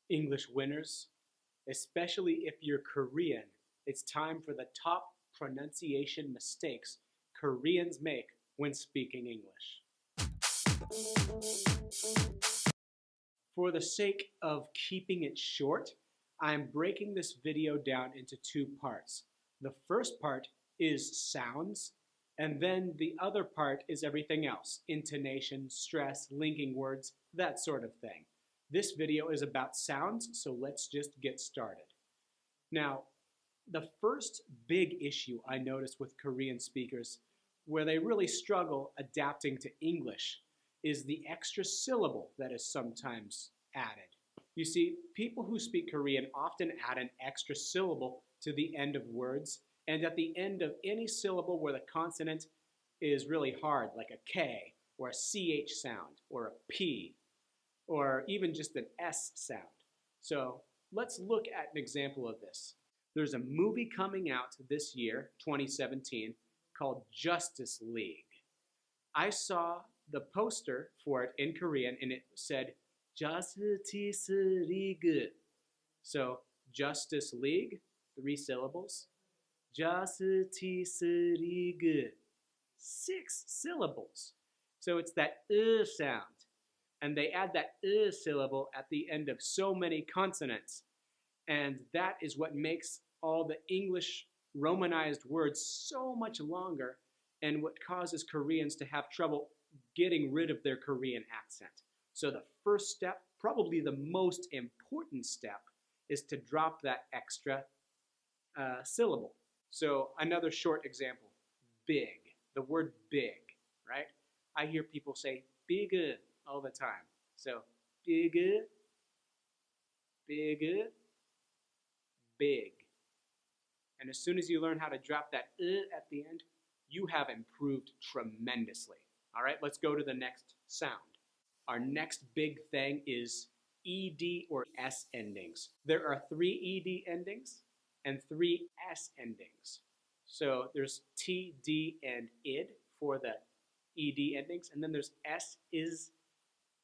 English winners, especially if you're Korean, it's time for the top pronunciation mistakes Koreans make when speaking English. For the sake of keeping it short, I'm breaking this video down into two parts. The first part is sounds, and then the other part is everything else: intonation, stress, linking words, that sort of thing. This video is about sounds, so let's just get started. Now, the first big issue I noticed with Korean speakers, where they really struggle adapting to English, is the extra syllable that is sometimes added. You see, people who speak Korean often add an extra syllable to the end of words, and at the end of any syllable where the consonant is really hard, like a K, or a CH sound, or a P, or even just an S sound. So let's look at an example of this. There's a movie coming out this year, 2017, called Justice League. I saw the poster for it in Korean, and it said Justice League. So Justice League, 3 syllables. Justice League, 6 syllables. So it's that sound. And they add that syllable at the end of so many consonants. And that is what makes all the English Romanized words so much longer, and what causes Koreans to have trouble getting rid of their Korean accent. So the first step, probably the most important step, is to drop that extra syllable. So another short example, big, the word big, right? I hear people say big all the time. So big, big, big. And as soon as you learn how to drop that at the end, you have improved tremendously. All right, let's go to the next sound. Our next big thing is ED or S endings. There are 3 ED endings and 3 S endings. So there's T, D, and ID for the ED endings, and then there's S, is,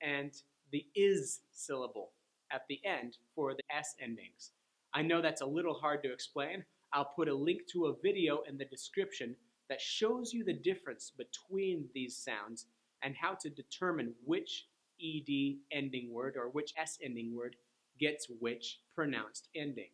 and the is syllable at the end for the S endings. I know that's a little hard to explain. I'll put a link to a video in the description that shows you the difference between these sounds and how to determine which ED ending word or which S ending word gets which pronounced ending.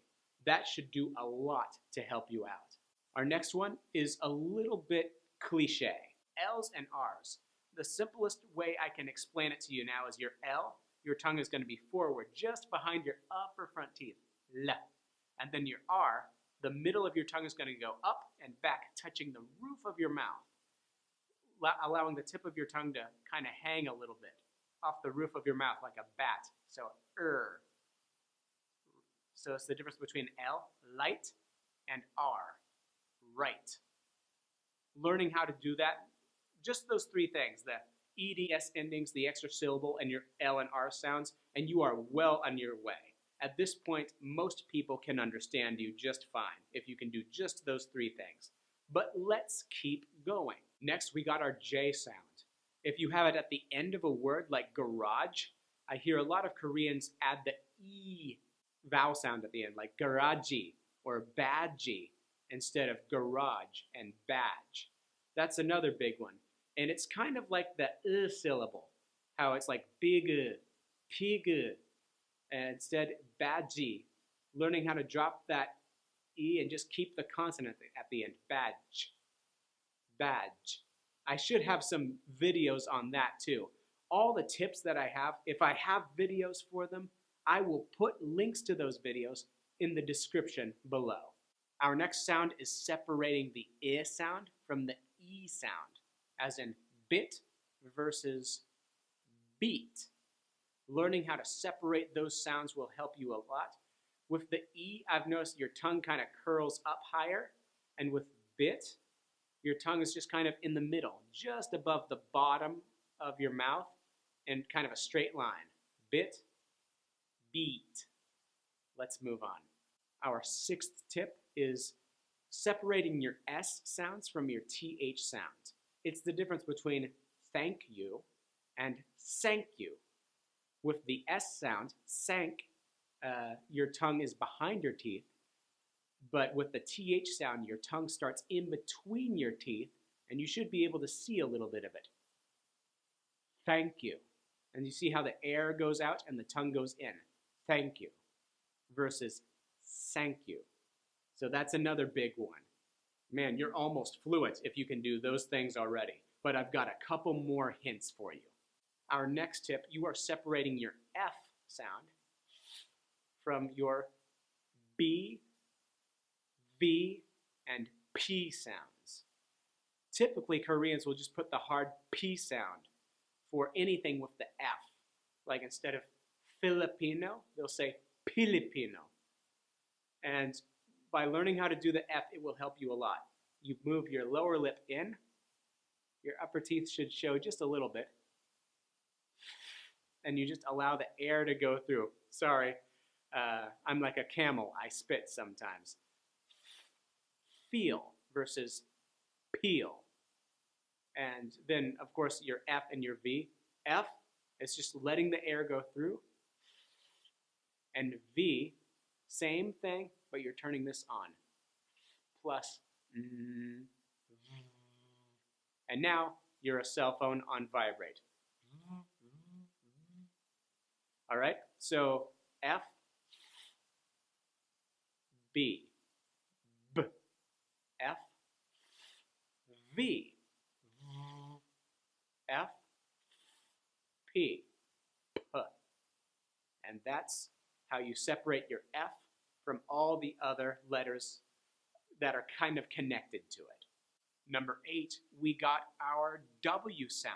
That should do a lot to help you out. Our next one is a little bit cliche. L's and R's. The simplest way I can explain it to you now is your L, your tongue is going to be forward just behind your upper front teeth. L. And then your R, the middle of your tongue is going to go up and back, touching the roof of your mouth, allowing the tip of your tongue to kind of hang a little bit off the roof of your mouth like a bat. So, So it's the difference between L, light, and R, right. Learning how to do that, just those 3 things, the EDS endings, the extra syllable, and your L and R sounds, and you are well on your way. At this point, most people can understand you just fine if you can do just those 3 things. But let's keep going. Next, we got our J sound. If you have it at the end of a word like garage, I hear a lot of Koreans add the E vowel sound at the end, like garaji or badgy, instead of garage and badge. That's another big one. And it's kind of like the syllable, how it's like big, pig, and instead badgy. Learning how to drop that E and just keep the consonant at the end, badge, badge. I should have some videos on that too. All the tips that I have, if I have videos for them, I will put links to those videos in the description below. Our next sound is separating the I sound from the E sound, as in bit versus beat. Learning how to separate those sounds will help you a lot. With the E, I've noticed your tongue kind of curls up higher, and with bit, your tongue is just kind of in the middle, just above the bottom of your mouth, and kind of a straight line. Bit, beat. Let's move on. Our 6th tip is separating your S sounds from your TH sounds. It's the difference between thank you and sank you. With the S sound, sank, your tongue is behind your teeth, but with the TH sound, your tongue starts in between your teeth, and you should be able to see a little bit of it. Thank you. And you see how the air goes out and the tongue goes in. Thank you. Versus thank you. So that's another big one. Man, you're almost fluent if you can do those things already. But I've got a couple more hints for you. Our next tip, you are separating your F sound from your B, V, and P sounds. Typically, Koreans will just put the hard P sound for anything with the F. Like instead of Filipino, they'll say Filipino. And by learning how to do the F, it will help you a lot. You move your lower lip in. Your upper teeth should show just a little bit. And you just allow the air to go through. Sorry, I'm like a camel. I spit sometimes. Feel versus peel. And then, of course, your F and your V. F is just letting the air go through. And V, same thing, but you're turning this on. Plus, and now you're a cell phone on vibrate. All right, so F, B, B, F, V, F, P, P. And that's how you separate your F from all the other letters that are kind of connected to it. Number 8, we got our W sound.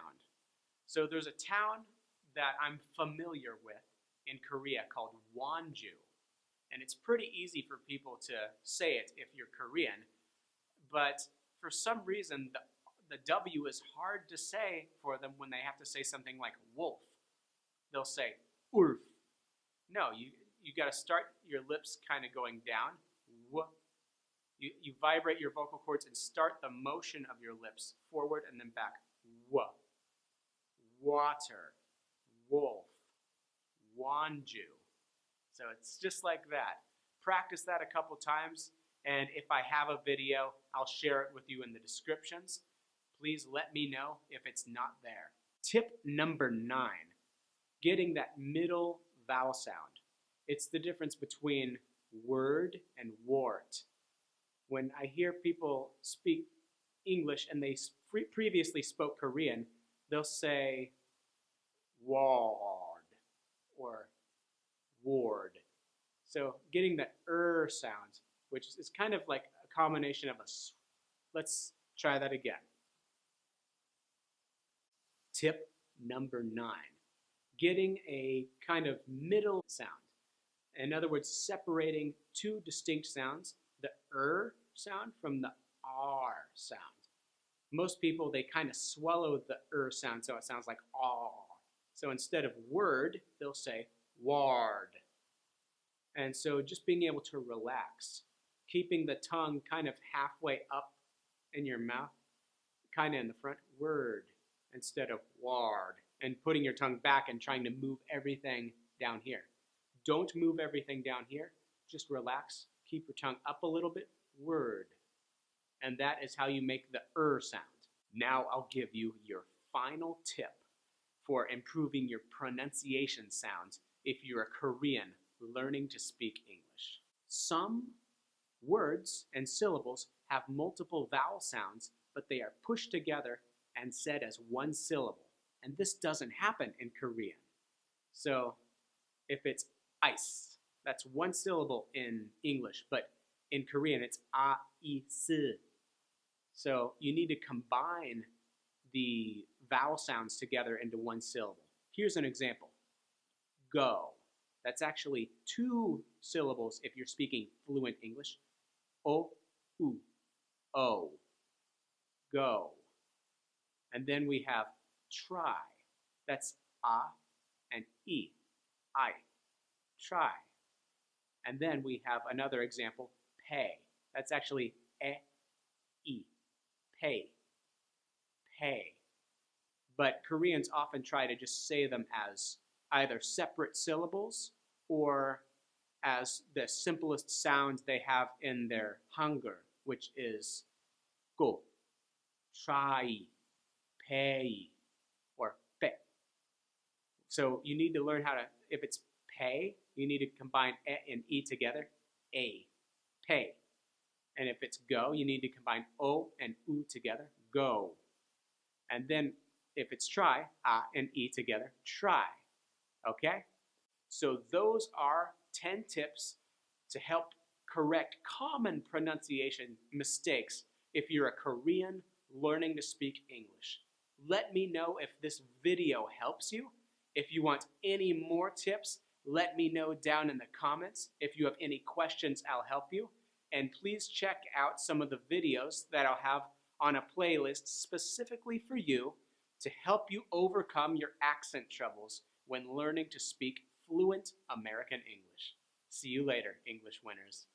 So there's a town that I'm familiar with in Korea called Wonju. And it's pretty easy for people to say it if you're Korean, but for some reason the W is hard to say for them when they have to say something like wolf. They'll say ulf. No, you got to start your lips kind of going down. You vibrate your vocal cords and start the motion of your lips forward and then back. Water, wolf, Wonju. So it's just like that. Practice that a couple times, and if I have a video, I'll share it with you in the descriptions. Please let me know if it's not there. Tip number 9, getting that middle vowel sound. It's the difference between word and wart. When I hear people speak English and they previously spoke Korean, they'll say ward or ward. So getting the sound, which is kind of like a combination of a s. Let's try that again. Tip number 9, getting a kind of middle sound. In other words, separating two distinct sounds, the sound from the r sound. Most people, they kind of swallow the sound, so it sounds like ah. So instead of word, they'll say ward. And so just being able to relax, keeping the tongue kind of halfway up in your mouth, kind of in the front, word, instead of ward, and putting your tongue back and trying to move everything down here. Don't move everything down here, just relax, keep your tongue up a little bit, word. And that is how you make the sound. Now I'll give you your final tip for improving your pronunciation sounds if you're a Korean learning to speak English. Some words and syllables have multiple vowel sounds, but they are pushed together and said as one syllable. And this doesn't happen in Korean. So if it's ice, that's one syllable in English, but in Korean it's a-i-s. So you need to combine the vowel sounds together into one syllable. Here's an example. Go. That's actually 2 syllables if you're speaking fluent English. O, u, o. Go. And then we have try. That's a and e. I. Try. And then we have another example, pay. That's actually e. Pay. Pay. But Koreans often try to just say them as either separate syllables or as the simplest sounds they have in their Hangul, which is go, try, pay, or pe. So you need to learn how to, if it's pay, you need to combine e and e together, a, pay. And if it's go, you need to combine o and u together, go. And then if it's try, a and e together, try. Okay? So those are 10 tips to help correct common pronunciation mistakes if you're a Korean learning to speak English. Let me know if this video helps you. If you want any more tips, let me know down in the comments. If you have any questions, I'll help you. And please check out some of the videos that I'll have on a playlist specifically for you to help you overcome your accent troubles when learning to speak fluent American English. See you later, English winners.